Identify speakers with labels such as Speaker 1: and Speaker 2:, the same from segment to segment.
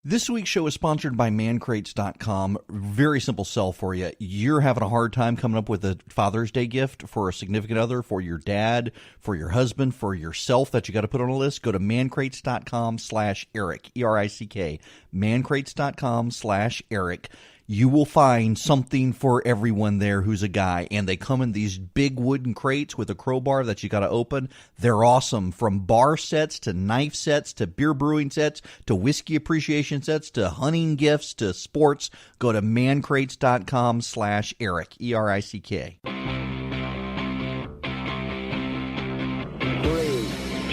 Speaker 1: This week's show is sponsored by mancrates.com. Very simple sell for you. You're having a hard time coming up with a Father's Day gift for a significant other, for your dad, for your husband, for yourself that you got to put on a list. Go to mancrates.com/Eric, E-R-I-C-K, mancrates.com/Eric. You will find something for everyone there who's a guy, and they come in these big wooden crates with a crowbar that you got to open. They're awesome, from bar sets to knife sets to beer brewing sets to whiskey appreciation sets to hunting gifts to sports. Go to mancrates.com/Eric, E-R-I-C-K.
Speaker 2: 3,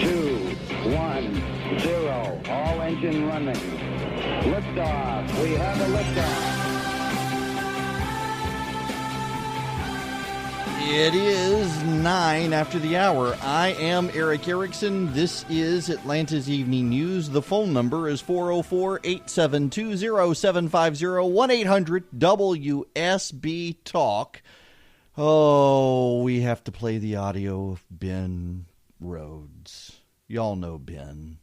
Speaker 2: 2, 1, 0. All engine running. Liftoff. We have a liftoff.
Speaker 1: It is 9 after the hour. I am Eric Erickson. This is Atlanta's Evening News. The phone number is 404-872-0750, 1-800-WSB-TALK. Oh, we have to play the audio of Ben Rhodes. Y'all know Ben.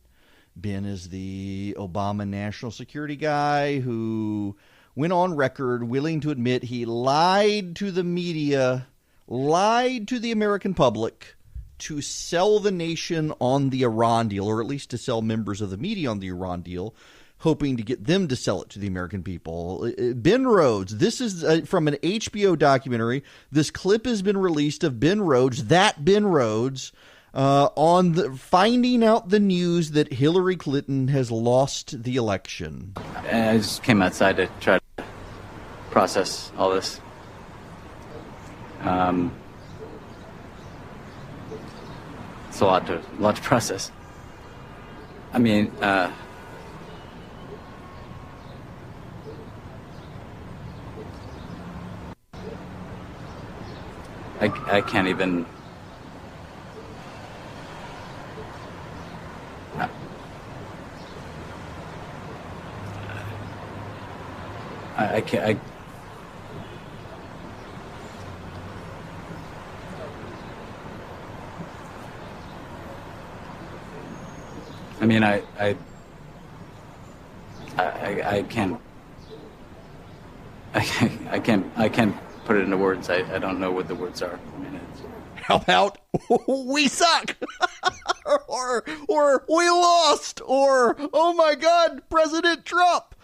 Speaker 1: Ben is the Obama national security guy who went on record willing to admit he lied to the media, lied to the American public to sell the nation on the Iran deal, or at least to sell members of the media on the Iran deal, hoping to get them to sell it to the American people. Ben Rhodes, this is from an HBO documentary. This clip has been released of Ben Rhodes, on finding out the news that Hillary Clinton has lost the election.
Speaker 3: I just came outside to try to process all this. It's a lot to process. I mean, I can't even. I can't. I mean, I can't. I can't put it into words. I don't know what the words are. I mean,
Speaker 1: how about we suck, or we lost, or oh my God, President Trump.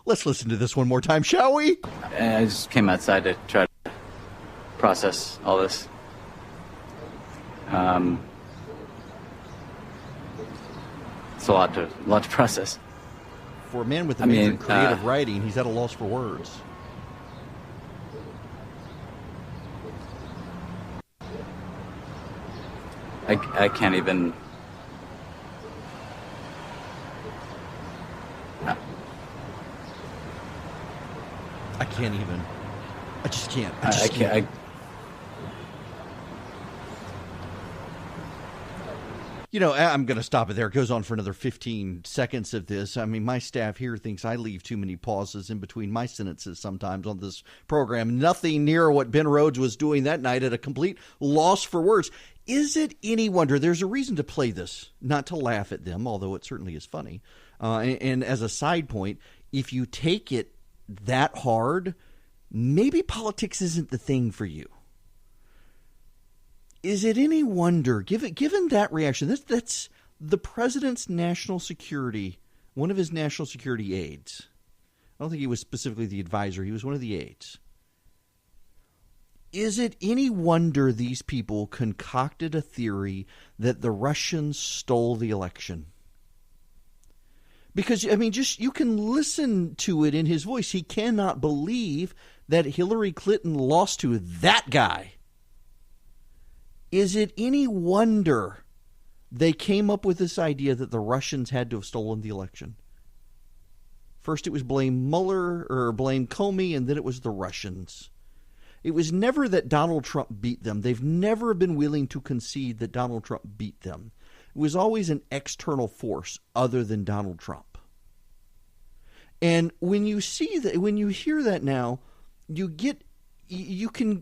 Speaker 1: Let's listen to this one more time, shall we?
Speaker 3: I just came outside to try to process all this. It's a lot to process.
Speaker 1: For a man with a major in creative writing, he's at a loss for words.
Speaker 3: I can't even.
Speaker 1: I can't even. I just can't.
Speaker 3: I can't.
Speaker 1: You know, I'm going to stop it there. It goes on for another 15 seconds of this. I mean, my staff here thinks I leave too many pauses in between my sentences sometimes on this program. Nothing near what Ben Rhodes was doing that night, at a complete loss for words. Is it any wonder? There's a reason to play this, not to laugh at them, although it certainly is funny. And as a side point, if you take it that hard, maybe politics isn't the thing for you. Is it any wonder, given that reaction, that's the president's national security, one of his national security aides. I don't think he was specifically the advisor. He was one of the aides. Is it any wonder these people concocted a theory that the Russians stole the election? Because, I mean, just you can listen to it in his voice. He cannot believe that Hillary Clinton lost to that guy. Is it any wonder they came up with this idea that the Russians had to have stolen the election? First it was blame Mueller or blame Comey, and then it was the Russians. It was never that Donald Trump beat them. They've never been willing to concede that Donald Trump beat them. It was always an external force other than Donald Trump. And when you see that, when you hear that now, you can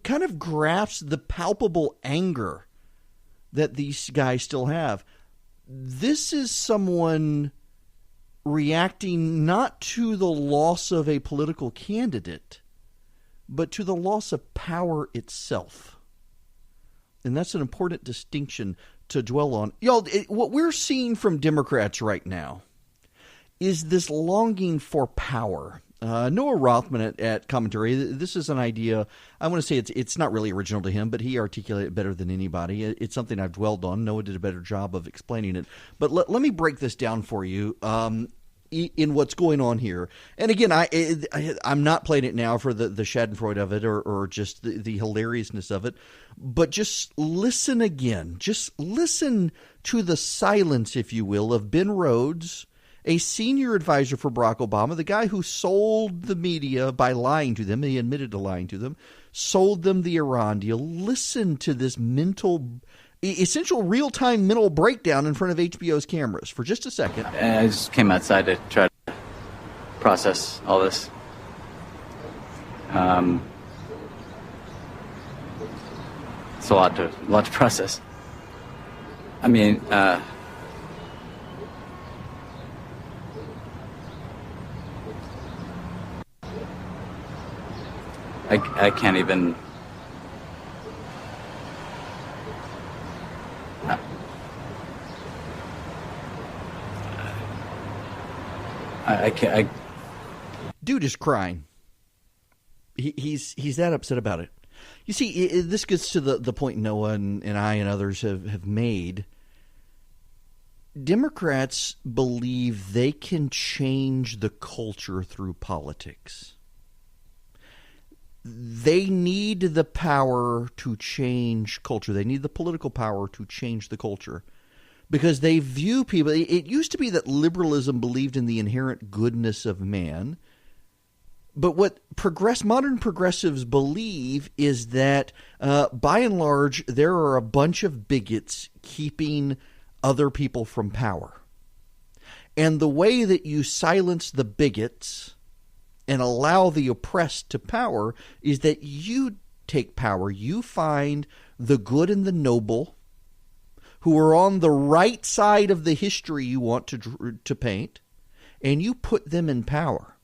Speaker 1: kind of grasp the palpable anger that these guys still have. This is someone reacting not to the loss of a political candidate, but to the loss of power itself. And that's an important distinction to dwell on. Y'all, what we're seeing from Democrats right now is this longing for power. Noah Rothman at Commentary, this is an idea, I want to say it's not really original to him, but he articulated it better than anybody. It's something I've dwelled on. Noah did a better job of explaining it. But let me break this down for you in what's going on here. And again, I'm not playing it now for the schadenfreude of it or just the hilariousness of it, but just listen again. Just listen to the silence, if you will, of Ben Rhodes, a senior advisor for Barack Obama, the guy who sold the media by lying to them, he admitted to lying to them, sold them the Iran deal. Listen to this essential real-time mental breakdown in front of HBO's cameras for just a second.
Speaker 3: I just came outside to try to process all this. It's a lot to process. I mean, I can't even. I can't.
Speaker 1: Dude is crying. He's that upset about it. You see, this gets to the point Noah and I and others have made. Democrats believe they can change the culture through politics. They need the power to change culture. They need the political power to change the culture because they view people. It used to be that liberalism believed in the inherent goodness of man. But what modern progressives believe is that, by and large, there are a bunch of bigots keeping other people from power. And the way that you silence the bigots and allow the oppressed to power is that you take power. You find the good and the noble who are on the right side of the history you want to paint, and you put them in power.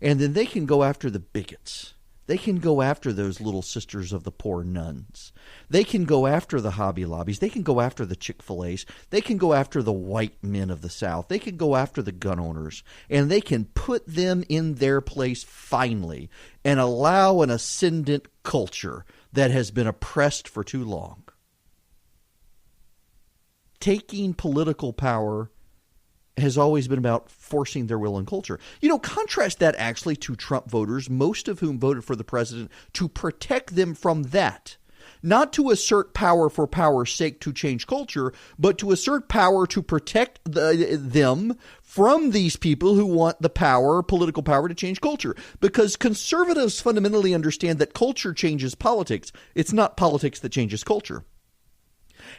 Speaker 1: And then they can go after the bigots. They can go after those little sisters of the poor nuns. They can go after the Hobby Lobbies. They can go after the Chick-fil-A's. They can go after the white men of the South. They can go after the gun owners. And they can put them in their place finally and allow an ascendant culture that has been oppressed for too long. Taking political power has always been about forcing their will and culture. You know, contrast that actually to Trump voters, most of whom voted for the president to protect them from that. Not to assert power for power's sake to change culture, but to assert power to protect them from these people who want the power, political power, to change culture. Because conservatives fundamentally understand that culture changes politics. It's not politics that changes culture.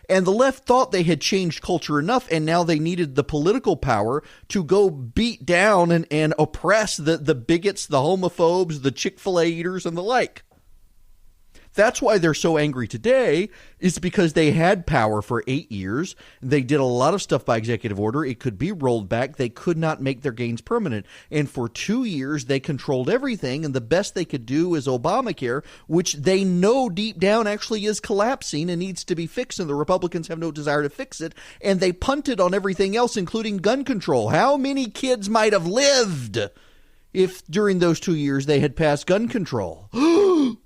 Speaker 1: And the left thought they had changed culture enough, and now they needed the political power to go beat down and oppress the bigots, the homophobes, the Chick-fil-A eaters, and the like. That's why they're so angry today, is because they had power for 8 years. They did a lot of stuff by executive order. It could be rolled back. They could not make their gains permanent. And for 2 years, they controlled everything. And the best they could do is Obamacare, which they know deep down actually is collapsing and needs to be fixed. And the Republicans have no desire to fix it. And they punted on everything else, including gun control. How many kids might have lived if during those 2 years they had passed gun control?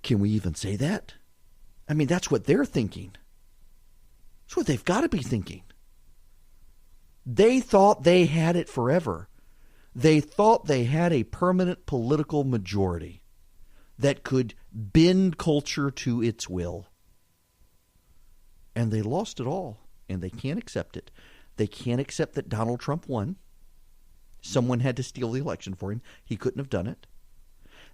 Speaker 1: Can we even say that? I mean, that's what they're thinking. That's what they've got to be thinking. They thought they had it forever. They thought they had a permanent political majority that could bend culture to its will. And they lost it all, and they can't accept it. They can't accept that Donald Trump won. Someone had to steal the election for him. He couldn't have done it.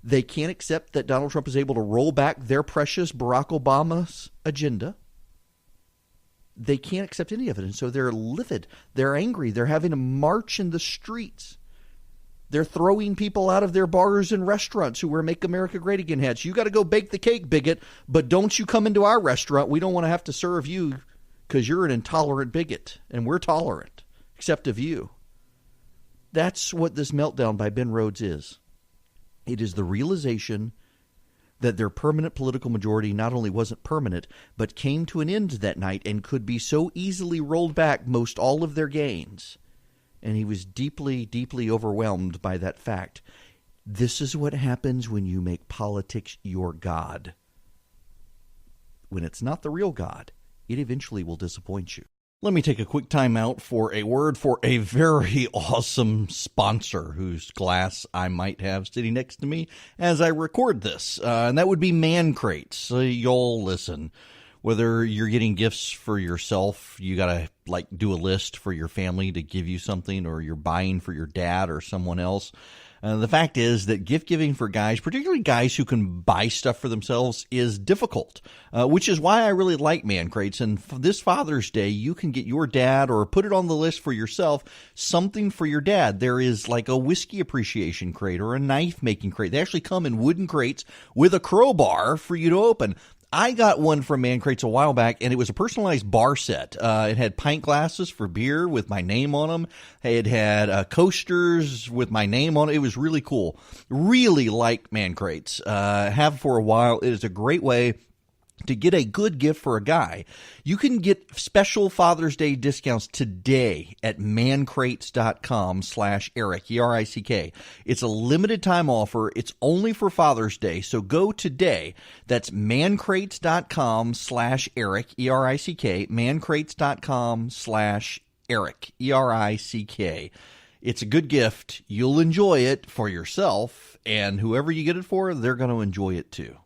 Speaker 1: They can't accept that Donald Trump is able to roll back their precious Barack Obama's agenda. They can't accept any of it. And so they're livid. They're angry. They're having a march in the streets. They're throwing people out of their bars and restaurants who wear Make America Great Again hats. You got to go bake the cake, bigot, but don't you come into our restaurant. We don't want to have to serve you because you're an intolerant bigot, and we're tolerant, except of you. That's what this meltdown by Ben Rhodes is. It is the realization that their permanent political majority not only wasn't permanent, but came to an end that night and could be so easily rolled back most all of their gains. And he was deeply, deeply overwhelmed by that fact. This is what happens when you make politics your God. When it's not the real God, it eventually will disappoint you. Let me take a quick time out for a word for a very awesome sponsor whose glass I might have sitting next to me as I record this, and that would be Man Crates. So you'll listen. Whether you're getting gifts for yourself, you got to do a list for your family to give you something, or you're buying for your dad or someone else. The fact is that gift giving for guys, particularly guys who can buy stuff for themselves, is difficult, which is why I really like Man Crates. And this Father's Day, you can get your dad, or put it on the list for yourself, something for your dad. There is like a whiskey appreciation crate or a knife making crate. They actually come in wooden crates with a crowbar for you to open. I got one from Man Crates a while back, and it was a personalized bar set. It had pint glasses for beer with my name on them. It had coasters with my name on it. It was really cool. Really like Man Crates. Have for a while. It is a great way to get a good gift for a guy. You can get special Father's Day discounts today at mancrates.com/Eric, E-R-I-C-K. It's a limited time offer. It's only for Father's Day. So go today. That's mancrates.com/Eric, E-R-I-C-K, mancrates.com/Eric, E-R-I-C-K. It's a good gift. You'll enjoy it for yourself, and whoever you get it for, they're going to enjoy it too.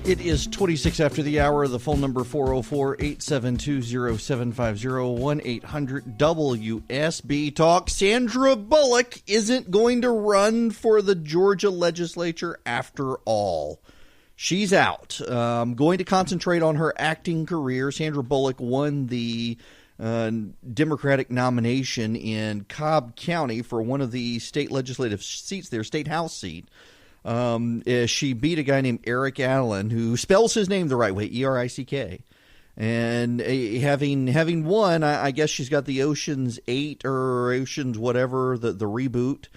Speaker 1: It is 26 after the hour. The phone number 404-872-0750, 1-800-WSB Talk. Sandra Bullock isn't going to run for the Georgia legislature after all. She's out. Going to concentrate on her acting career. Sandra Bullock won the Democratic nomination in Cobb County for one of the state legislative seats there, state house seat. She beat a guy named Eric Allen, who spells his name the right way, E-R-I-C-K. And having won, I guess she's got the Ocean's 8 or Ocean's whatever, the reboot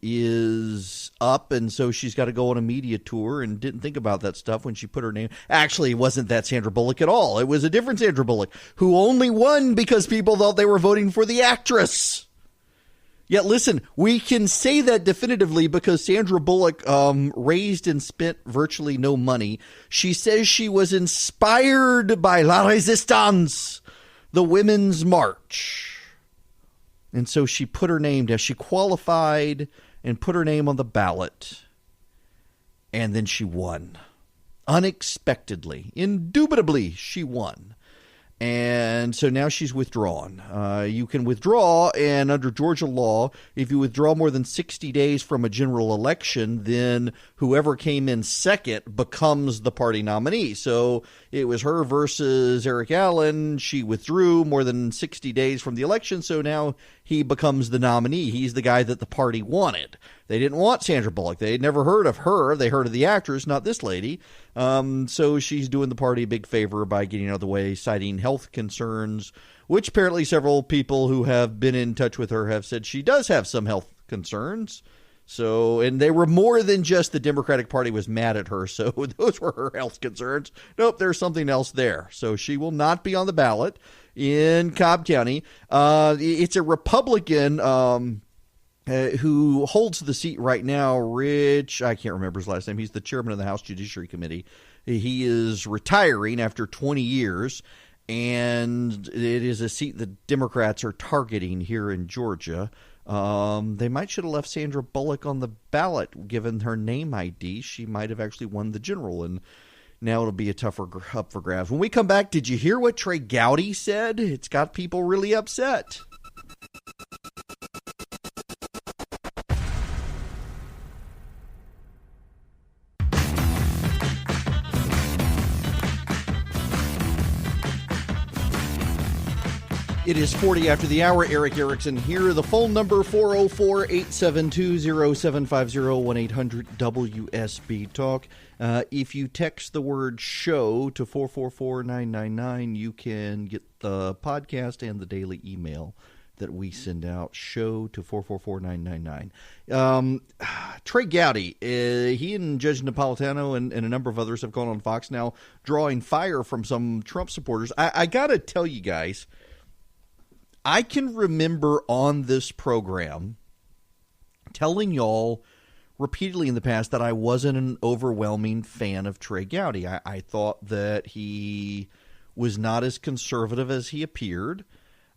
Speaker 1: is up, and so she's got to go on a media tour, and didn't think about that stuff when she put her name. Actually, it wasn't that Sandra Bullock at all. It was a different Sandra Bullock, who only won because people thought they were voting for the actress. Yet, listen, we can say that definitively because Sandra Bullock raised and spent virtually no money. She says she was inspired by La Resistance, the Women's March. And so she put her name down. She qualified and put her name on the ballot. And then she won. Unexpectedly, indubitably, she won. And so now she's withdrawn. You can withdraw, and under Georgia law, if you withdraw more than 60 days from a general election, then whoever came in second becomes the party nominee. So it was her versus Eric Allen. She withdrew more than 60 days from the election, so now he becomes the nominee. He's the guy that the party wanted. They didn't want Sandra Bullock. They had never heard of her. They heard of the actress, not this lady. So she's doing the party a big favor by getting out of the way, citing health concerns, which apparently several people who have been in touch with her have said she does have some health concerns. So, and they were more than just the Democratic Party was mad at her. So those were her health concerns. Nope, there's something else there. So she will not be on the ballot in Cobb County. It's a Republican who holds the seat right now, Rich, I can't remember his last name. He's the chairman of the House Judiciary Committee. He is retiring after 20 years, and it is a seat that Democrats are targeting here in Georgia. They might should have left Sandra Bullock on the ballot. Given her name ID, she might have actually won the general, and now it'll be a tougher up for grabs. When we come back, did you hear what Trey Gowdy said? It's got people really upset. It is 40 after the hour. Eric Erickson here. The phone number 404-872-0750 1-800-WSB Talk. If you text the word show to 444-999, you can get the podcast and the daily email that we send out, show to 444-999. Trey Gowdy, he and Judge Napolitano and a number of others have gone on Fox now drawing fire from some Trump supporters. I got to tell you guys, I can remember on this program telling y'all repeatedly in the past that I wasn't an overwhelming fan of Trey Gowdy. I thought that he was not as conservative as he appeared.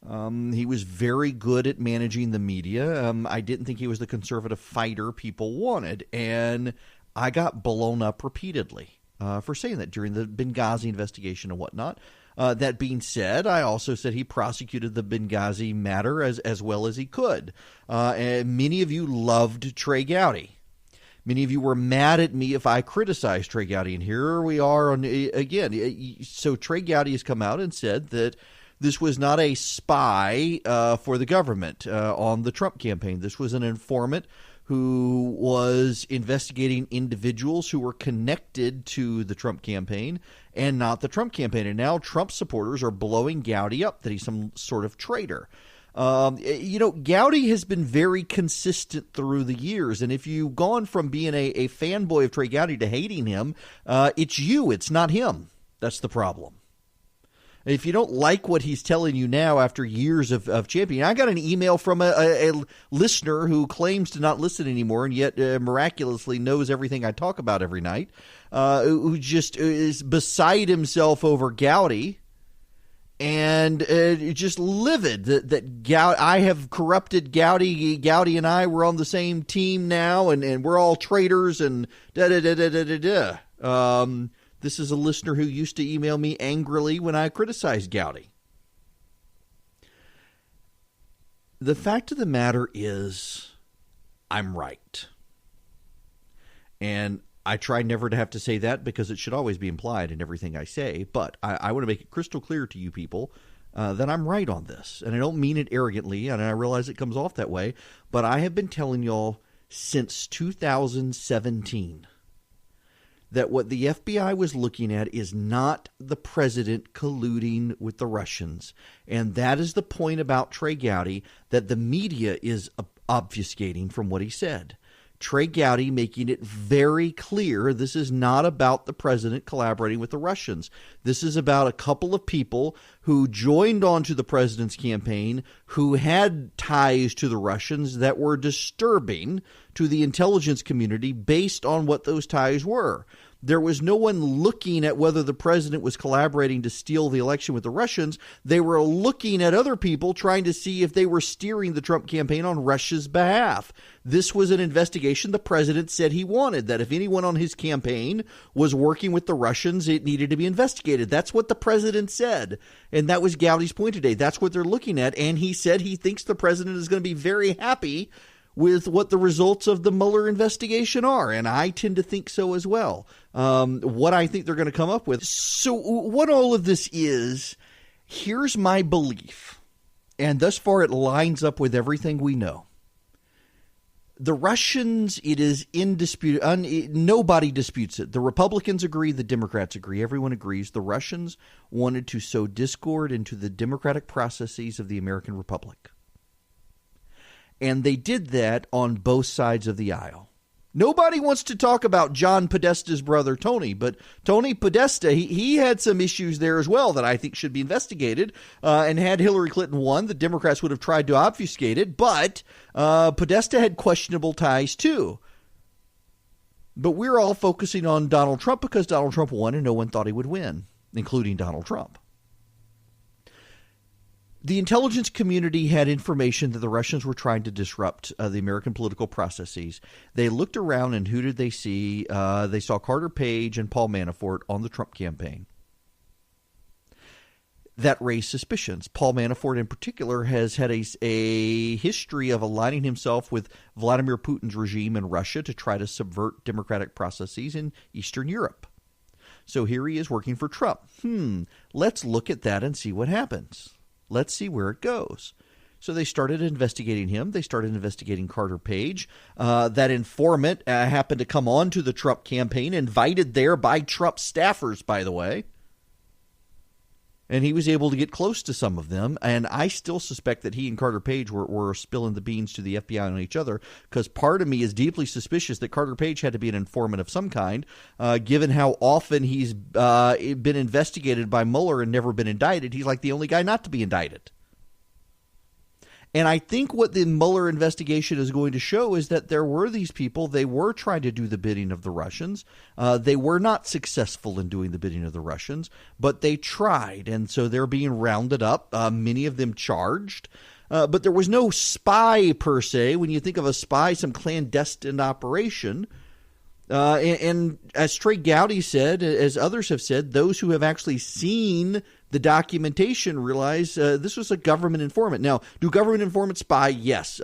Speaker 1: He was very good at managing the media. I didn't think he was the conservative fighter people wanted. And I got blown up repeatedly for saying that during the Benghazi investigation and whatnot. That being said, I also said he prosecuted the Benghazi matter as well as he could. And many of you loved Trey Gowdy. Many of you were mad at me if I criticized Trey Gowdy. And here we are again. So Trey Gowdy has come out and said that this was not a spy for the government on the Trump campaign. This was an informant who was investigating individuals who were connected to the Trump campaign and not the Trump campaign. And now Trump supporters are blowing Gowdy up that he's some sort of traitor. Gowdy has been very consistent through the years. And if you've gone from being a fanboy of Trey Gowdy to hating him, it's you. It's not him. That's the problem. If you don't like what he's telling you now after years of championing, I got an email from a listener who claims to not listen anymore and yet miraculously knows everything I talk about every night, who just is beside himself over Gowdy and just livid that I have corrupted Gowdy. Gowdy and I were on the same team now, and we're all traitors and da-da-da-da-da-da. This is a listener who used to email me angrily when I criticized Gowdy. The fact of the matter is, I'm right. And I try never to have to say that because it should always be implied in everything I say. But I want to make it crystal clear to you people that I'm right on this. And I don't mean it arrogantly, and I realize it comes off that way. But I have been telling y'all since 2017 that what the FBI was looking at is not the president colluding with the Russians. And that is the point about Trey Gowdy that the media is obfuscating from what he said. Trey Gowdy making it very clear this is not about the president collaborating with the Russians. This is about a couple of people who joined onto the president's campaign who had ties to the Russians that were disturbing to the intelligence community based on what those ties were. There was no one looking at whether the president was collaborating to steal the election with the Russians. They were looking at other people trying to see if they were steering the Trump campaign on Russia's behalf. This was an investigation the president said he wanted, that if anyone on his campaign was working with the Russians, it needed to be investigated. That's what the president said. And that was Gowdy's point today. That's what they're looking at. And he said he thinks the president is going to be very happy with what the results of the Mueller investigation are. And I tend to think so as well. What I think they're going to come up with. So what all of this is, here's my belief. And thus far it lines up with everything we know. The Russians, it is indisputed. Nobody disputes it. The Republicans agree. The Democrats agree. Everyone agrees. The Russians wanted to sow discord into the democratic processes of the American Republic. And they did that on both sides of the aisle. Nobody wants to talk about John Podesta's brother, Tony, but Tony Podesta, he had some issues there as well that I think should be investigated. And had Hillary Clinton won, the Democrats would have tried to obfuscate it, but Podesta had questionable ties too. But we're all focusing on Donald Trump because Donald Trump won and no one thought he would win, including Donald Trump. The intelligence community had information that the Russians were trying to disrupt the American political processes. They looked around and who did they see? They saw Carter Page and Paul Manafort on the Trump campaign. That raised suspicions. Paul Manafort in particular has had a history of aligning himself with Vladimir Putin's regime in Russia to try to subvert democratic processes in Eastern Europe. So here he is working for Trump. Let's look at that and see what happens. Let's see where it goes. So they started investigating him. They started investigating Carter Page. That informant happened to come on to the Trump campaign, invited there by Trump staffers, by the way. And he was able to get close to some of them. And I still suspect that he and Carter Page were spilling the beans to the FBI on each other, because part of me is deeply suspicious that Carter Page had to be an informant of some kind, given how often he's been investigated by Mueller and never been indicted. He's like the only guy not to be indicted. And I think what the Mueller investigation is going to show is that there were these people. They were trying to do the bidding of the Russians. They were not successful in doing the bidding of the Russians, but they tried. And so they're being rounded up, many of them charged. But there was no spy per se. When you think of a spy, some clandestine operation. And as Trey Gowdy said, as others have said, those who have actually seen the documentation realize this was a government informant. Now, do government informants spy? Yes.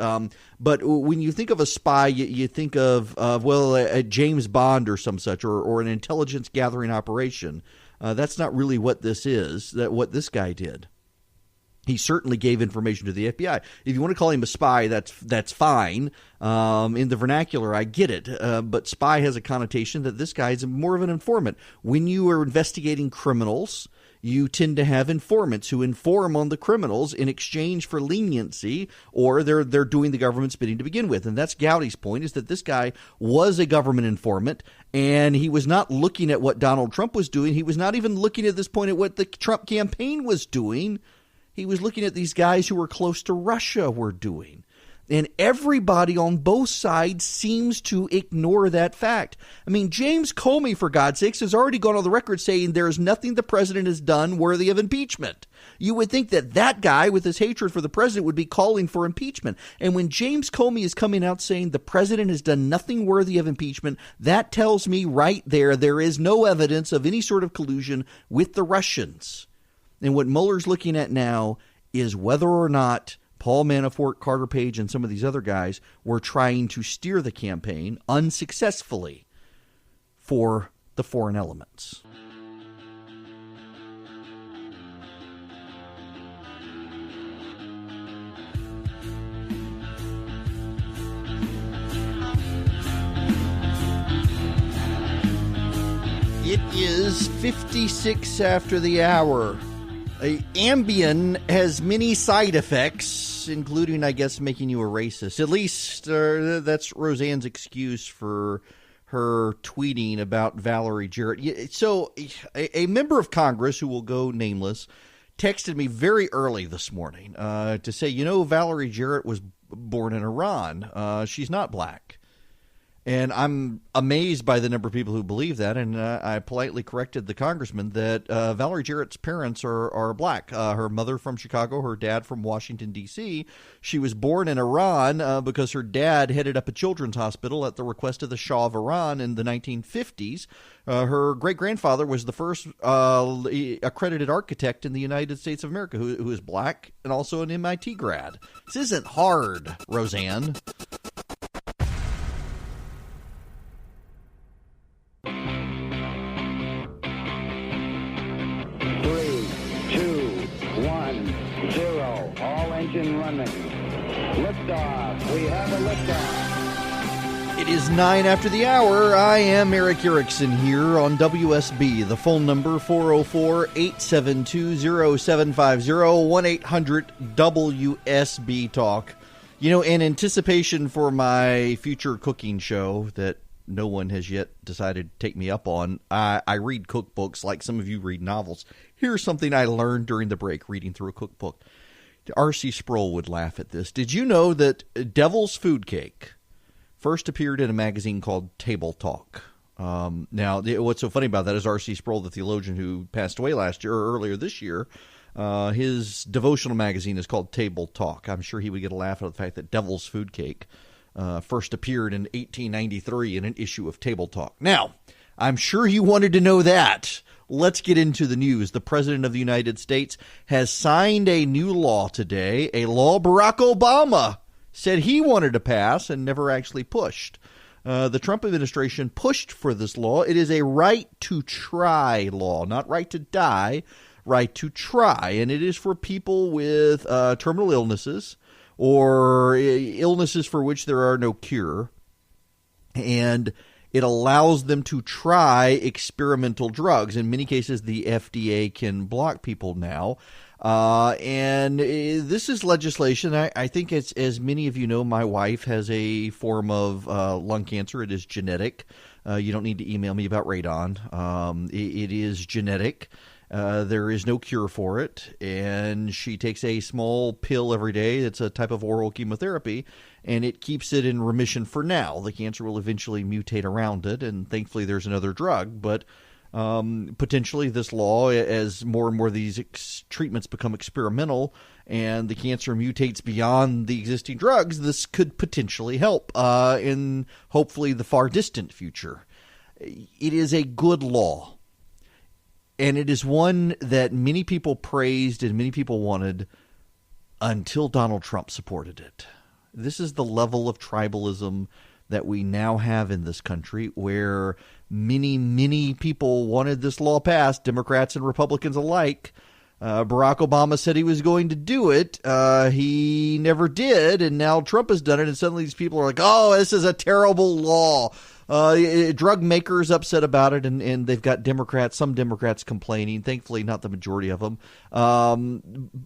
Speaker 1: But when you think of a spy, you think of a James Bond or some such, or an intelligence gathering operation. That's not really what this is, what this guy did. He certainly gave information to the FBI. If you want to call him a spy, that's fine. In the vernacular, I get it. But spy has a connotation that this guy is more of an informant. When you are investigating criminals, you tend to have informants who inform on the criminals in exchange for leniency, or they're doing the government's bidding to begin with. And that's Gowdy's point, is that this guy was a government informant, and he was not looking at what Donald Trump was doing. He was not even looking at this point at what the Trump campaign was doing. He was looking at these guys who were close to Russia were doing. And everybody on both sides seems to ignore that fact. I mean, James Comey, for God's sakes, has already gone on the record saying there is nothing the president has done worthy of impeachment. You would think that that guy with his hatred for the president would be calling for impeachment. And when James Comey is coming out saying the president has done nothing worthy of impeachment, that tells me right there is no evidence of any sort of collusion with the Russians. And what Mueller's looking at now is whether or not Paul Manafort, Carter Page, and some of these other guys were trying to steer the campaign unsuccessfully for the foreign elements. It is 56 after the hour. Ambien has many side effects, including, I guess, making you a racist. At least that's Roseanne's excuse for her tweeting about Valerie Jarrett. So a member of Congress, who will go nameless, texted me very early this morning to say, Valerie Jarrett was born in Iran. She's not black. And I'm amazed by the number of people who believe that, and I politely corrected the congressman that Valerie Jarrett's parents are black. Her mother from Chicago, her dad from Washington, D.C. She was born in Iran because her dad headed up a children's hospital at the request of the Shah of Iran in the 1950s. Her great-grandfather was the first accredited architect in the United States of America who is black and also an MIT grad. This isn't hard, Roseanne.
Speaker 2: Engine running. Liftoff. We have a liftoff.
Speaker 1: It is 9 after the hour. I am Eric Erickson here on WSB. The phone number 404-872-0750, 1-800-WSB Talk. In anticipation for my future cooking show that no one has yet decided to take me up on, I read cookbooks like some of you read novels. Here's something I learned during the break reading through a cookbook. R.C. Sproul would laugh at this. Did you know that Devil's Food Cake first appeared in a magazine called Table Talk? Now, what's so funny about that is R.C. Sproul, the theologian who passed away last year or earlier this year, his devotional magazine is called Table Talk. I'm sure he would get a laugh at the fact that Devil's Food Cake first appeared in 1893 in an issue of Table Talk. Now, I'm sure you wanted to know that. Let's get into the news. The President of the United States has signed a new law today, a law Barack Obama said he wanted to pass and never actually pushed. The Trump administration pushed for this law. It is a right to try law, not right to die, right to try, and it is for people with terminal illnesses or illnesses for which there are no cure, and it allows them to try experimental drugs. In many cases, the FDA can block people now. And this is legislation. I think it's, as many of you know, my wife has a form of lung cancer. It is genetic. You don't need to email me about radon. It is genetic. There is no cure for it, and she takes a small pill every day. It's a type of oral chemotherapy, and it keeps it in remission for now. The cancer will eventually mutate around it, and thankfully there's another drug. But potentially this law, as more and more of these treatments become experimental and the cancer mutates beyond the existing drugs, this could potentially help in hopefully the far distant future. It is a good law. And it is one that many people praised and many people wanted until Donald Trump supported it. This is the level of tribalism that we now have in this country, where many, many people wanted this law passed, Democrats and Republicans alike. Barack Obama said he was going to do it. He never did, and now Trump has done it, and suddenly these people are like, oh, this is a terrible law. Drug makers upset about it, and they've got some Democrats complaining. Thankfully, not the majority of them.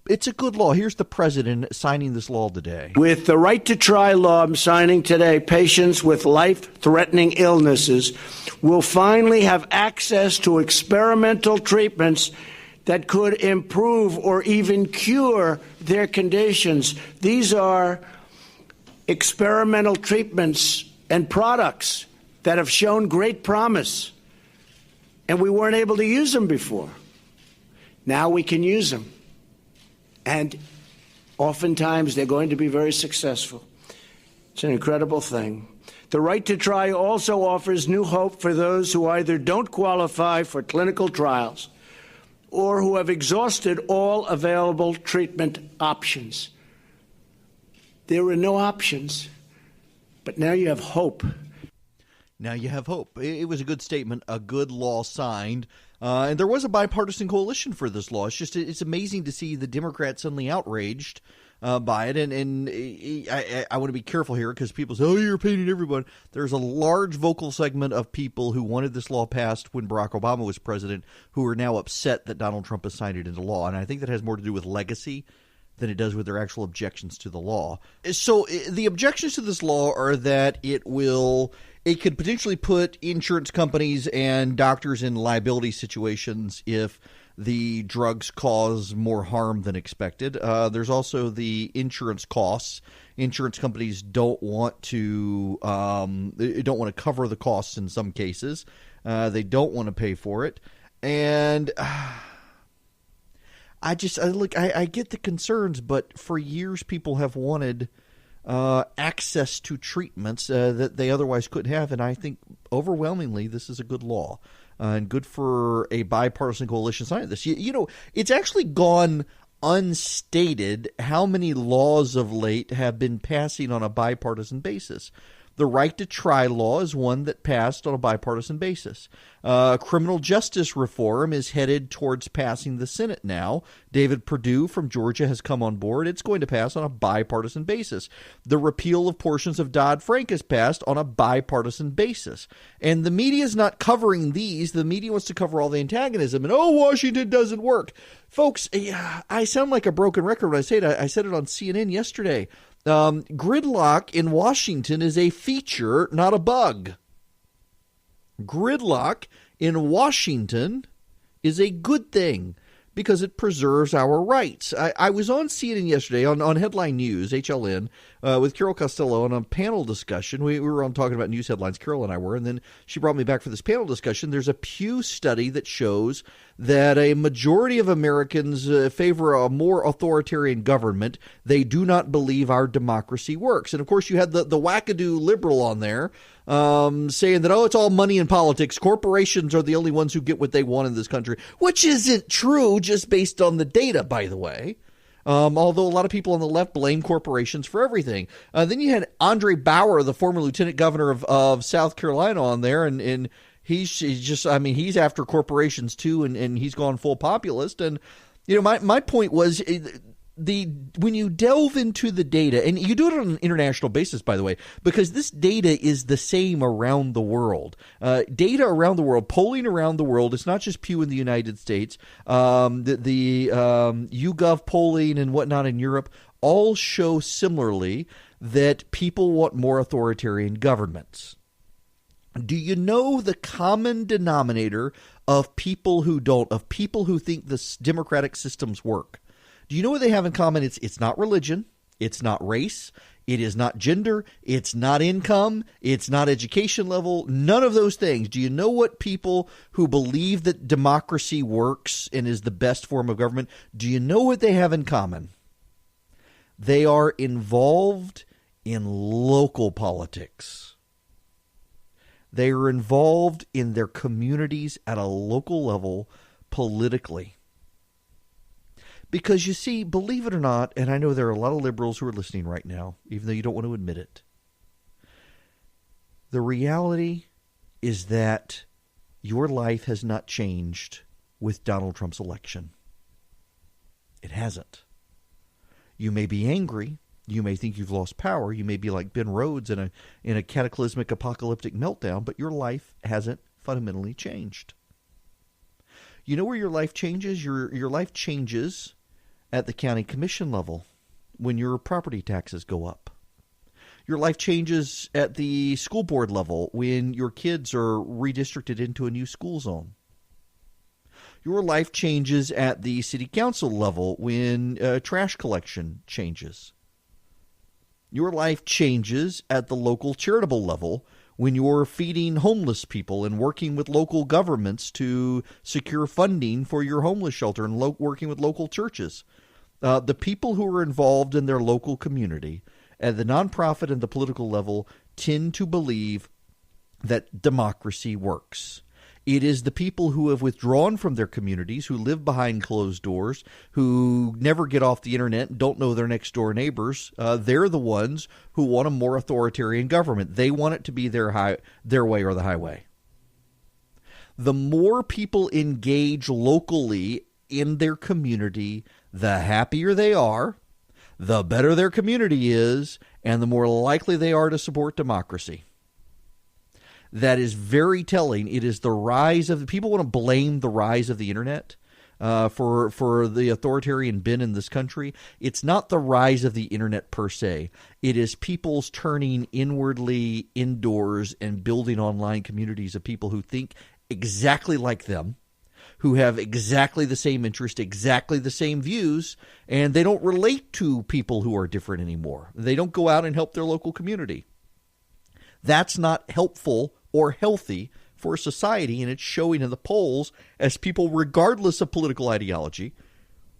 Speaker 1: It's a good law. Here's the president signing this law today.
Speaker 4: With the right to try law I'm signing today, patients with life-threatening illnesses will finally have access to experimental treatments that could improve or even cure their conditions. These are experimental treatments and products that have shown great promise, and we weren't able to use them before. Now we can use them, and oftentimes they're going to be very successful. It's an incredible thing. The right to try also offers new hope for those who either don't qualify for clinical trials or who have exhausted all available treatment options. There were no options, but now you have hope.
Speaker 1: Now you have hope. It was a good statement, a good law signed. And there was a bipartisan coalition for this law. It's amazing to see the Democrats suddenly outraged by it. And I want to be careful here because people say, oh, you're painting everyone. There's a large vocal segment of people who wanted this law passed when Barack Obama was president who are now upset that Donald Trump has signed it into law. And I think that has more to do with legacy than it does with their actual objections to the law. So the objections to this law are that it could potentially put insurance companies and doctors in liability situations if the drugs cause more harm than expected. There's also the insurance costs. Insurance companies don't want to cover the costs in some cases. They don't want to pay for it, and I get the concerns, but for years people have wanted access to treatments that they otherwise couldn't have, and I think overwhelmingly this is a good law and good for a bipartisan coalition signing this. You know, it's actually gone unstated how many laws of late have been passing on a bipartisan basis. The right to try law is one that passed on a bipartisan basis. Criminal justice reform is headed towards passing the Senate now. David Perdue from Georgia has come on board. It's going to pass on a bipartisan basis. The repeal of portions of Dodd-Frank is passed on a bipartisan basis. And the media is not covering these. The media wants to cover all the antagonism. And, Washington doesn't work. Folks, I sound like a broken record when I say it. I said it on CNN yesterday. Gridlock in Washington is a feature, not a bug. Gridlock in Washington is a good thing because it preserves our rights. I was on CNN yesterday on Headline News, HLN, with Carol Costello on a panel discussion. We were on talking about news headlines, Carol and I were, and then she brought me back for this panel discussion. There's a Pew study that shows that a majority of Americans favor a more authoritarian government. They do not believe our democracy works. And, of course, you had the wackadoo liberal on there saying that, it's all money and politics. Corporations are the only ones who get what they want in this country, which isn't true just based on the data, by the way. Although a lot of people on the left blame corporations for everything. Then you had Andre Bauer, the former lieutenant governor of South Carolina, on there, and He's just, I mean, he's after corporations too, and he's gone full populist. And, you know, my point was when you delve into the data, and you do it on an international basis, by the way, because this data is the same around the world. Data around the world, polling around the world, it's not just Pew in the United States. The YouGov polling and whatnot in Europe all show similarly that people want more authoritarian governments. Do you know the common denominator of people who don't, of people who think the democratic systems work? Do you know what they have in common? It's not religion. It's not race. It is not gender. It's not income. It's not education level. None of those things. Do you know what people who believe that democracy works and is the best form of government, do you know what they have in common? They are involved in local politics. They are involved in their communities at a local level politically. Because you see, believe it or not, and I know there are a lot of liberals who are listening right now, even though you don't want to admit it, the reality is that your life has not changed with Donald Trump's election. It hasn't. You may be angry. You may think you've lost power. You may be like Ben Rhodes in a cataclysmic apocalyptic meltdown, but your life hasn't fundamentally changed. You know where your life changes? Your life changes at the county commission level when your property taxes go up. Your life changes at the school board level when your kids are redistricted into a new school zone. Your life changes at the city council level when trash collection changes. Your life changes at the local charitable level when you're feeding homeless people and working with local governments to secure funding for your homeless shelter and working with local churches. The people who are involved in their local community at the nonprofit and the political level tend to believe that democracy works. It is the people who have withdrawn from their communities, who live behind closed doors, who never get off the internet and don't know their next door neighbors. They're the ones who want a more authoritarian government. They want it to be their way or the highway. The more people engage locally in their community, the happier they are, the better their community is, and the more likely they are to support democracy. That is very telling. It is the rise of – people want to blame the rise of the internet for the authoritarian bent in this country. It's not the rise of the internet per se. It is people's turning inwardly indoors and building online communities of people who think exactly like them, who have exactly the same interest, exactly the same views, and they don't relate to people who are different anymore. They don't go out and help their local community. That's not helpful or healthy for society, and it's showing in the polls as people, regardless of political ideology,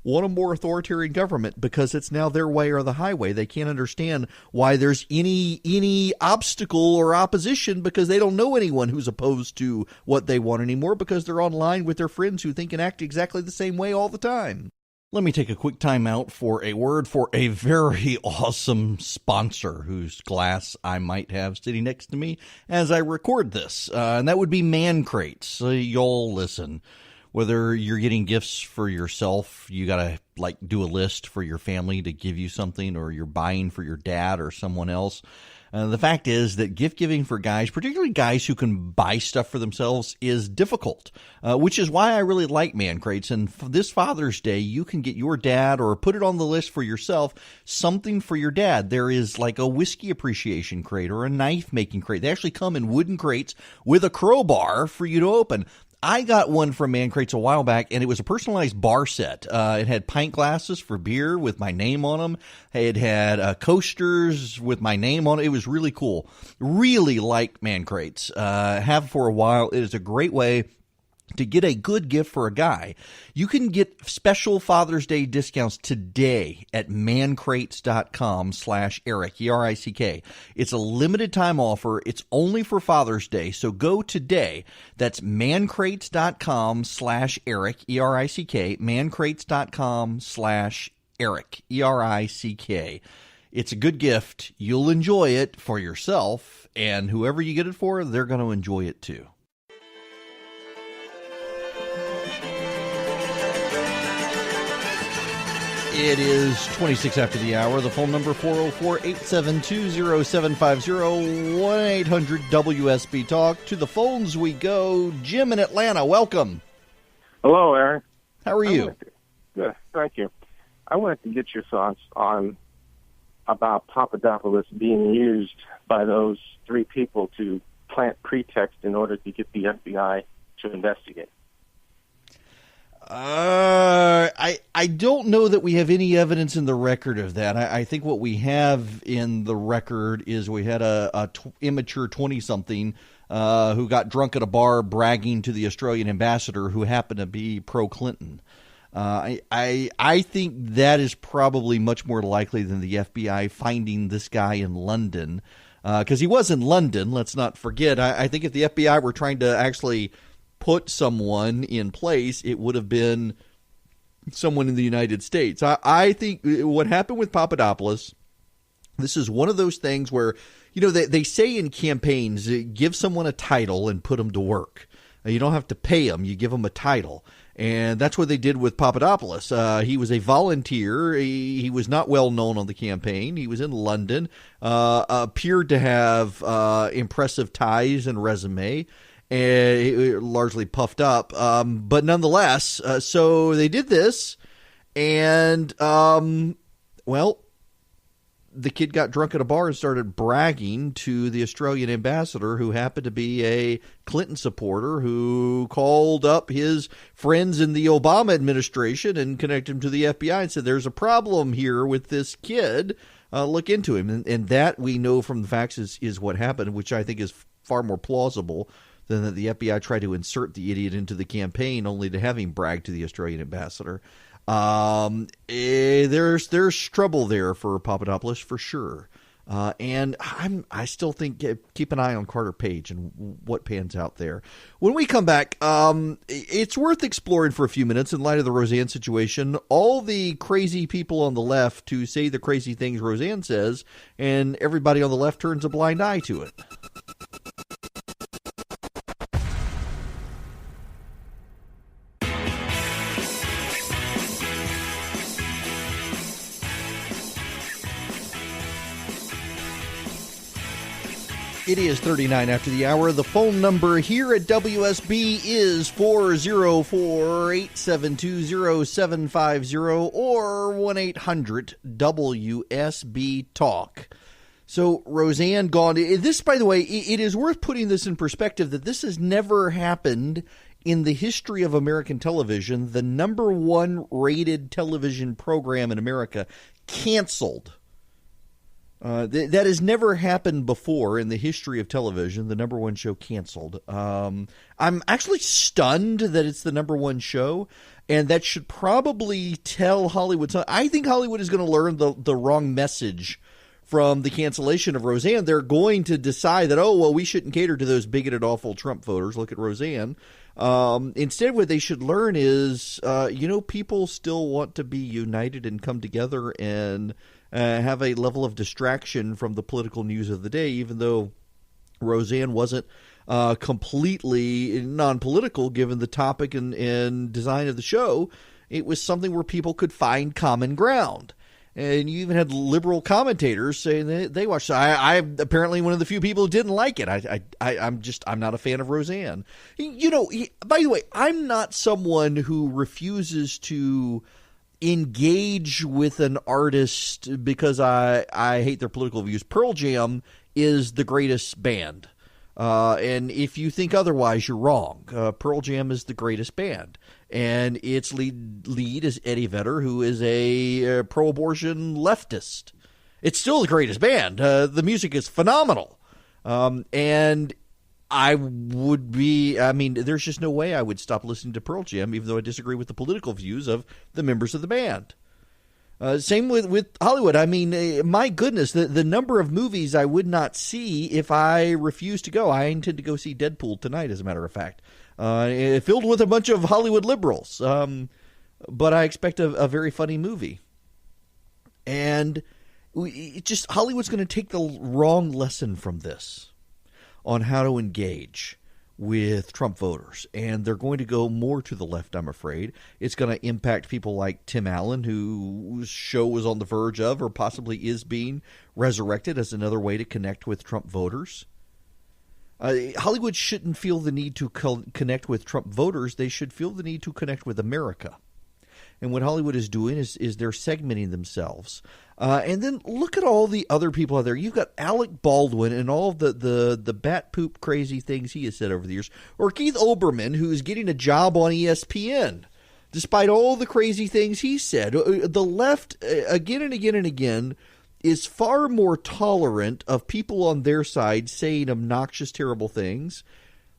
Speaker 1: want a more authoritarian government because it's now their way or the highway. They can't understand why there's any obstacle or opposition because they don't know anyone who's opposed to what they want anymore because they're online with their friends who think and act exactly the same way all the time. Let me take a quick time out for a word for a very awesome sponsor whose glass I might have sitting next to me as I record this, and that would be Man Crates. Y'all listen. Whether you're getting gifts for yourself, you got to do a list for your family to give you something, or you're buying for your dad or someone else. The fact is that gift giving for guys, particularly guys who can buy stuff for themselves, is difficult, which is why I really like Man Crates. And this Father's Day, you can get your dad, or put it on the list for yourself, something for your dad. There is like a whiskey appreciation crate or a knife making crate. They actually come in wooden crates with a crowbar for you to open. I got one from Man Crates a while back, and it was a personalized bar set. It had pint glasses for beer with my name on them. It had coasters with my name on it. It was really cool. Really like Man Crates. Have for a while. It is a great way to get a good gift for a guy. You can get special Father's Day discounts today at mancrates.com/Eric, E-R-I-C-K. It's a limited time offer. It's only for Father's Day. So go today. That's mancrates.com/Eric, E-R-I-C-K, mancrates.com/Eric, E-R-I-C-K. It's a good gift. You'll enjoy it for yourself, and whoever you get it for, they're going to enjoy it too. It is 26 after the hour. The phone number 404-872-0750, 1-800-WSB Talk. To the phones we go. Jim in Atlanta, welcome.
Speaker 5: Hello, Aaron.
Speaker 1: How are you?
Speaker 5: Good, thank you. I wanted to get your thoughts on about Papadopoulos being used by those three people to plant pretext in order to get the FBI to investigate.
Speaker 1: I don't know that we have any evidence in the record of that. I think what we have in the record is we had a immature 20-something who got drunk at a bar bragging to the Australian ambassador who happened to be pro-Clinton. I think that is probably much more likely than the FBI finding this guy in London, because he was in London, let's not forget. I think if the FBI were trying to actually put someone in place, it would have been someone in the United States. I think what happened with Papadopoulos, this is one of those things where, you know, they say in campaigns, give someone a title and put them to work. You don't have to pay them, you give them a title. And that's what they did with Papadopoulos. He was a volunteer. He was not well known on the campaign. He was in London, appeared to have impressive ties and resume, and largely puffed up. But nonetheless, so they did this, and, well, the kid got drunk at a bar and started bragging to the Australian ambassador, who happened to be a Clinton supporter, who called up his friends in the Obama administration and connected him to the FBI and said, there's a problem here with this kid. Look into him. And that we know from the facts is what happened, which I think is far more plausible than that the FBI tried to insert the idiot into the campaign only to have him brag to the Australian ambassador. There's trouble there for Papadopoulos for sure. And I still think keep an eye on Carter Page and what pans out there. When we come back, it's worth exploring for a few minutes in light of the Roseanne situation. All the crazy people on the left who say the crazy things Roseanne says, and everybody on the left turns a blind eye to it. It is 39 after the hour. The phone number here at WSB is 404-872-0750 or 1-800-WSB-TALK. So Roseanne gone. This, by the way, it is worth putting this in perspective that this has never happened in the history of American television. The number one rated television program in America canceled. That has never happened before in the history of television. The number one show canceled. I'm actually stunned that it's the number one show, and that should probably tell Hollywood something. I think Hollywood is going to learn the wrong message from the cancellation of Roseanne. They're going to decide that, oh, well, we shouldn't cater to those bigoted, awful Trump voters. Look at Roseanne. Instead, what they should learn is, people still want to be united and come together and have a level of distraction from the political news of the day, even though Roseanne wasn't completely non-political given the topic and design of the show. It was something where people could find common ground. And you even had liberal commentators saying that they watched. I'm apparently one of the few people who didn't like it. I'm not a fan of Roseanne. By the way, I'm not someone who refuses to engage with an artist because I hate their political views. Pearl Jam is the greatest band. And if you think otherwise, you're wrong. Pearl Jam is the greatest band. And its lead is Eddie Vedder, who is a pro-abortion leftist. It's still the greatest band. The music is phenomenal. And there's just no way I would stop listening to Pearl Jam, even though I disagree with the political views of the members of the band. Same with Hollywood. My goodness, the number of movies I would not see if I refused to go. I intend to go see Deadpool tonight, as a matter of fact. Filled with a bunch of Hollywood liberals. But I expect a very funny movie. And Hollywood's going to take the wrong lesson from this on how to engage. with Trump voters, and they're going to go more to the left, I'm afraid. It's going to impact people like Tim Allen, whose show was on the verge of or possibly is being resurrected as another way to connect with Trump voters. Hollywood shouldn't feel the need to connect with Trump voters. They should feel the need to connect with America. And what Hollywood is doing is they're segmenting themselves. And then look at all the other people out there. You've got Alec Baldwin and all the bat poop crazy things he has said over the years. Or Keith Olbermann, who's getting a job on ESPN, despite all the crazy things he said. The left, again and again and again, is far more tolerant of people on their side saying obnoxious, terrible things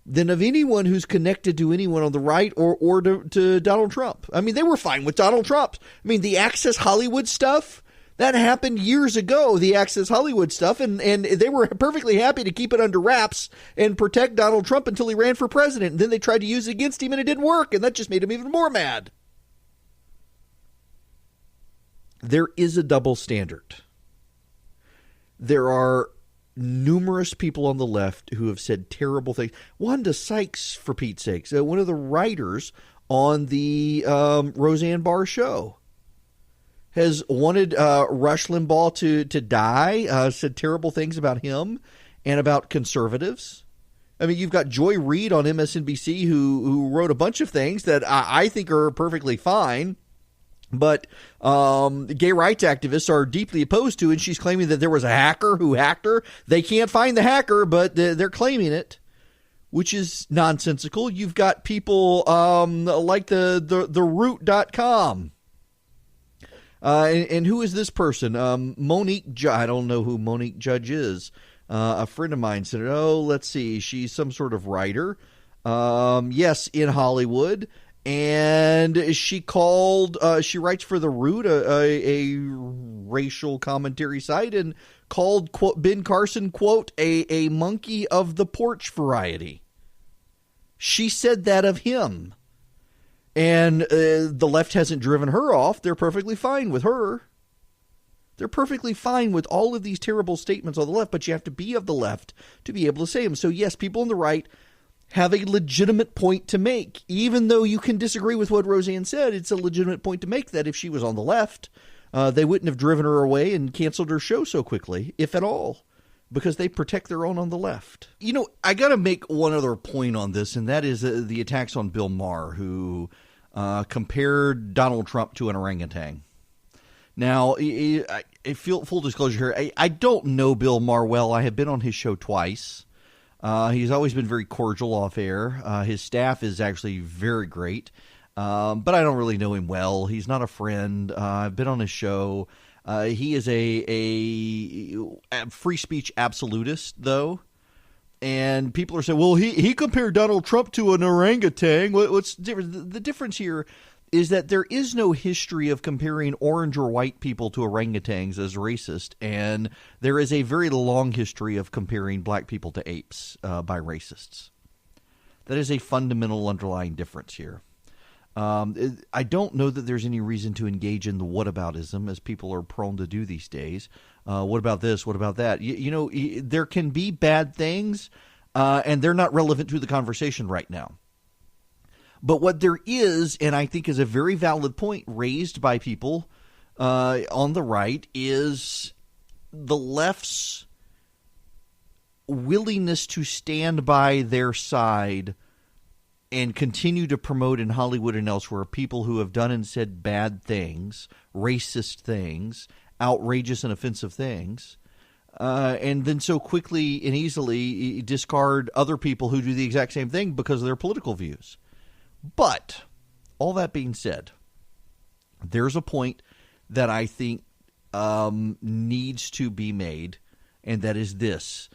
Speaker 1: than of anyone who's connected to anyone on the right or to Donald Trump. I mean, they were fine with Donald Trump. I mean, the Access Hollywood stuff, that happened years ago, the Access Hollywood stuff, and they were perfectly happy to keep it under wraps and protect Donald Trump until he ran for president. And then they tried to use it against him, and it didn't work, and that just made him even more mad. There is a double standard. There are numerous people on the left who have said terrible things. Wanda Sykes, for Pete's sakes, one of the writers on the Roseanne Barr show, has wanted Rush Limbaugh to die, said terrible things about him and about conservatives. I mean, you've got Joy Reid on MSNBC who wrote a bunch of things that I think are perfectly fine, but gay rights activists are deeply opposed to, and she's claiming that there was a hacker who hacked her. They can't find the hacker, but they're claiming it, which is nonsensical. You've got people like the root.com. And who is this person? Monique I don't know who Monique Judge is. A friend of mine said, let's see. She's some sort of writer. Yes, in Hollywood. And she writes for The Root, a racial commentary site, and called, quote, Ben Carson, quote, a monkey of the porch variety. She said that of him. And the left hasn't driven her off. They're perfectly fine with her. They're perfectly fine with all of these terrible statements on the left, but you have to be of the left to be able to say them. So, yes, people on the right have a legitimate point to make. Even though you can disagree with what Roseanne said, it's a legitimate point to make that if she was on the left, they wouldn't have driven her away and canceled her show so quickly, if at all, because they protect their own on the left. You know, I got to make one other point on this, and that is the attacks on Bill Maher, who compared Donald Trump to an orangutan. Now, I feel full disclosure here, I don't know Bill Maher well. I have been on his show twice. He's always been very cordial off air. His staff is actually very great, but I don't really know him well. He's not a friend. I've been on his show. He is a free speech absolutist, though. And people are saying, well, he compared Donald Trump to an orangutan. What's different? The difference here is that there is no history of comparing orange or white people to orangutans as racist, and there is a very long history of comparing black people to apes by racists. That is a fundamental underlying difference here. I don't know that there's any reason to engage in the whataboutism, as people are prone to do these days. What about this? What about that? You know, there can be bad things, and they're not relevant to the conversation right now. But what there is, and I think is a very valid point raised by people on the right, is the left's willingness to stand by their side and continue to promote in Hollywood and elsewhere people who have done and said bad things, racist things, outrageous and offensive things, and then so quickly and easily discard other people who do the exact same thing because of their political views. But all that being said, there's a point that I think needs to be made, and that is this.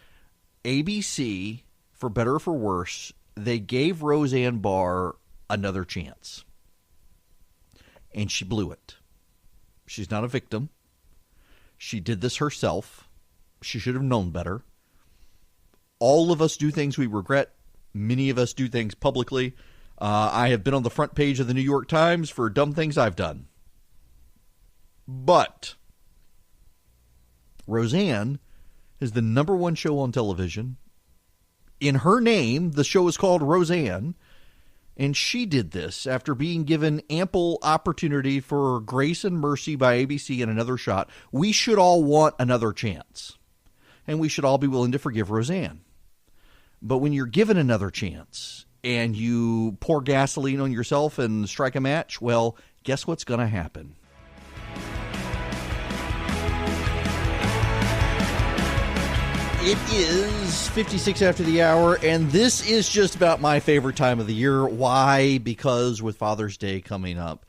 Speaker 1: ABC, for better or for worse, they gave Roseanne Barr another chance, and she blew it. She's not a victim. She did this herself. She should have known better. All of us do things we regret. Many of us do things publicly. I have been on the front page of the New York Times for dumb things I've done. But Roseanne is the #1 show on television. in her name. The show is called Roseanne, and she did this after being given ample opportunity for Grace and Mercy by ABC and another shot. We should all want another chance, and we should all be willing to forgive Roseanne. But when you're given another chance and you pour gasoline on yourself and strike a match, well, guess what's going to happen? It is 56 after the hour, and this is just about my favorite time of the year. Why? Because with Father's Day coming up,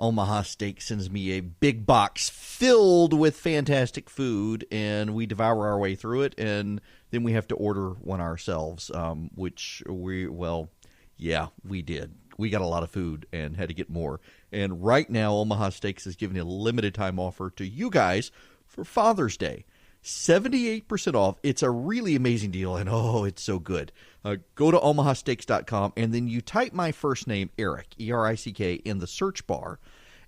Speaker 1: Omaha Steak sends me a big box filled with fantastic food, and we devour our way through it, and then we have to order one ourselves, which we did. We got a lot of food and had to get more. And right now, Omaha Steaks is giving a limited time offer to you guys for Father's Day. 78% off. It's a really amazing deal, and it's so good. Go to omahasteaks.com, and then you type my first name, Eric, E-R-I-C-K, in the search bar,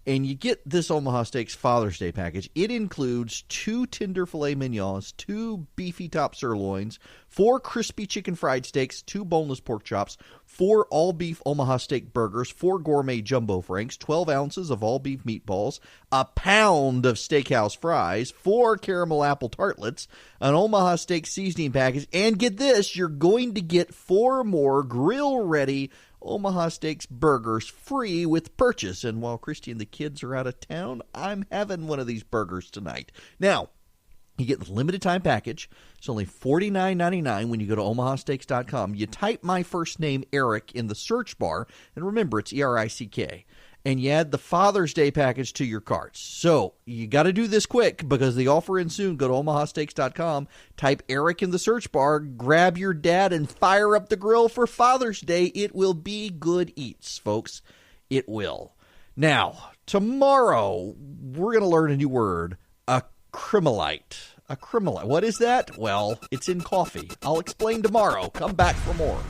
Speaker 1: and you get this Omaha Steaks Father's Day package. It includes 2 tender filet mignons, 2 beefy top sirloins, 4 crispy chicken fried steaks, 2 boneless pork chops, 4 all-beef Omaha Steak burgers, 4 gourmet jumbo franks, 12 ounces of all-beef meatballs, a pound of steakhouse fries, 4 caramel apple tartlets, an Omaha Steak seasoning package, and get this, you're going to get 4 more grill-ready Omaha Steaks burgers free with purchase. And while Christy and the kids are out of town, I'm having one of these burgers tonight. Now, you get the limited time package. It's only $49.99 when you go to omahasteaks.com. You type my first name, Eric, in the search bar, and remember, it's E-R-I-C-K. And you add the Father's Day package to your cart. So you got to do this quick because the offer ends soon. Go to omahasteaks.com, type Eric in the search bar, grab your dad, and fire up the grill for Father's Day. It will be good eats, folks. It will. Now, tomorrow, we're going to learn a new word, acrylate. Acrylate. What is that? Well, it's in coffee. I'll explain tomorrow. Come back for more.